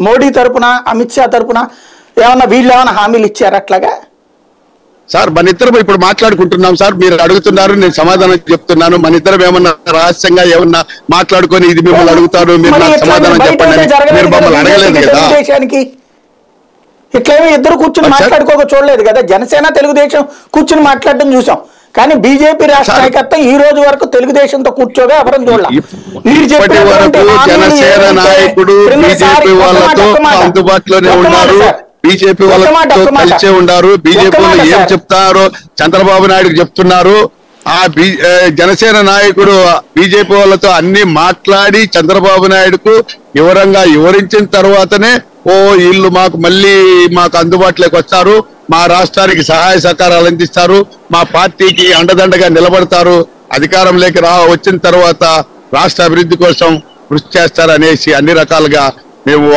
మోడీ తరపున అమిత్ షా తరపున ఏమన్నా వీళ్ళు ఏమైనా హామీలు ఇచ్చారు అట్లాగా? సార్ మన ఇద్దరం ఇప్పుడు మాట్లాడుకుంటున్నాం సార్, మీరు అడుగుతున్నారు, నేను సమాధానం చెప్తున్నాను. మన ఇద్దరం ఏమన్నా రహస్యంగా ఏమన్నా మాట్లాడుకొని ఇది మిమ్మల్ని అడుగుతారు, మీరు నాకు సమాధానం చెప్పండి, మీరు మమ్మల్ని అడగలేదు కదా. ఇట్లేమో ఇద్దరు కూర్చుని మాట్లాడుకోక చూడలేదు కదా. జనసేన తెలుగుదేశం కూర్చుని మాట్లాడడం చూసాం, కానీ బీజేపీ రాష్ట్ర నాయకత్వం ఈ రోజు వరకు తెలుగుదేశంతో కూర్చోగా ఎవరం చూడలేదు. ఇప్పటి వరకు జనసేన నాయకుడు బీజేపీ వాళ్ళతో అందుబాటులోనే ఉన్నారు, బీజేపీ వాళ్ళతో కలిసే ఉన్నారు. బీజేపీ వాళ్ళు ఏం చెప్తారో చంద్రబాబు నాయుడుకి చెప్తున్నారు. ఆ జనసేన నాయకుడు బీజేపీ వాళ్ళతో అన్ని మాట్లాడి చంద్రబాబు నాయుడుకు వివరించిన తర్వాతనే వీళ్ళు మాకు అందుబాటులోకి వస్తారు, మా రాష్ట్రానికి సహాయ సహకారాలు అందిస్తారు, మా పార్టీకి అండదండగా నిలబడతారు, అధికారంలోకి వచ్చిన తర్వాత రాష్ట్ర అభివృద్ధి కోసం కృషి చేస్తారు అనేసి అన్ని రకాలుగా మేము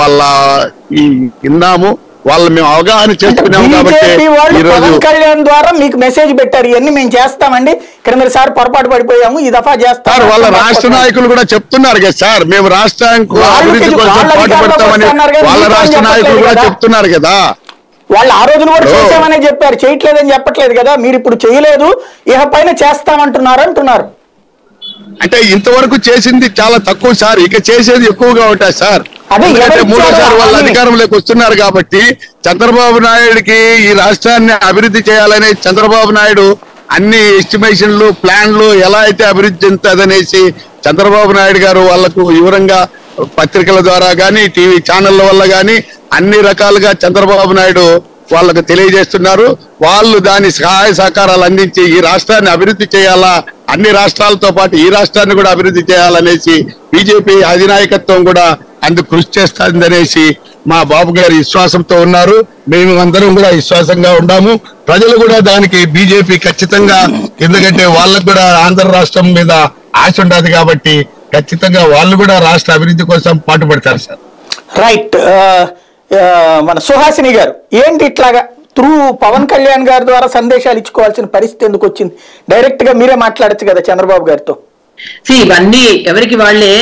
విన్నాము. వాళ్ళు మేము అవగాహన చేసుకున్నాము. కాబట్టి పవన్ కళ్యాణ్ ద్వారా మీకు మెసేజ్ పెట్టారు, ఇవన్నీ మేము చేస్తామండి, క్రిందసారి పొరపాటు పడిపోయాము, ఈ దఫా చేస్తారు. వాళ్ళ రాష్ట్ర నాయకులు కూడా చెప్తున్నారు కదా సార్, మేము రాష్ట్రానికి అభివృద్ధి కోసం పాటుపడతామని వాళ్ళ రాష్ట్ర నాయకులు కూడా చెప్తున్నారు కదా. వాళ్ళు ఆ రోజున కూడా చేసామనే చెప్పారు, చేయట్లేదని చెప్పట్లేదు కదా. మీరు ఇప్పుడు చేయలేదు, ఇక పైన చేస్తామంటున్నారు అంటున్నారు. అంటే ఇంతవరకు చేసింది చాలా తక్కువ సార్, ఇక చేసేది ఎక్కువగా ఉంటాయి సార్. ఎందుకంటే మూడోసారి వాళ్ళు అధికారంలోకి వస్తున్నారు కాబట్టి చంద్రబాబు నాయుడికి ఈ రాష్ట్రాన్ని అభివృద్ధి చేయాలనే చంద్రబాబు నాయుడు అన్ని ఎస్టిమేషన్లు ప్లాన్లు ఎలా అయితే అభివృద్ధి చెందుతుందనేసి చంద్రబాబు నాయుడు గారు వాళ్లకు వివరంగా పత్రికల ద్వారా కానీ టీవీ ఛానళ్ల వల్ల కానీ అన్ని రకాలుగా చంద్రబాబు నాయుడు వాళ్ళకు తెలియజేస్తున్నారు. వాళ్ళు దాని సహాయ సహకారాలు అందించి ఈ రాష్ట్రాన్ని అభివృద్ధి చేయాలా, అన్ని రాష్ట్రాలతో పాటు ఈ రాష్ట్రాన్ని కూడా అభివృద్ధి చేయాలనేసి బీజేపీ అధినాయకత్వం కూడా అందుకు కృషి చేస్తుందనేసి మా బాబు గారి విశ్వాసంతో ఉన్నారు. మేము అందరం కూడా విశ్వాసంగా ఉన్నాము. ప్రజలు కూడా దానికి బీజేపీ ఖచ్చితంగా, ఎందుకంటే వాళ్ళకు కూడా ఆంధ్ర రాష్ట్రం మీద ఆశ ఉండదు కాబట్టి ఖచ్చితంగా వాళ్ళు కూడా రాష్ట్ర అభివృద్ధి కోసం పాటుపడతారు సార్. రైట్. మన సుహాసిని గారు, ఏంటి ఇట్లాగా త్రూ పవన్ కళ్యాణ్ గారి ద్వారా సందేశాలు ఇచ్చుకోవాల్సిన పరిస్థితి ఎందుకు వచ్చింది? డైరెక్ట్ గా మీరే మాట్లాడచ్చు కదా చంద్రబాబు గారితో. ఇవన్నీ ఎవరికి వాళ్ళే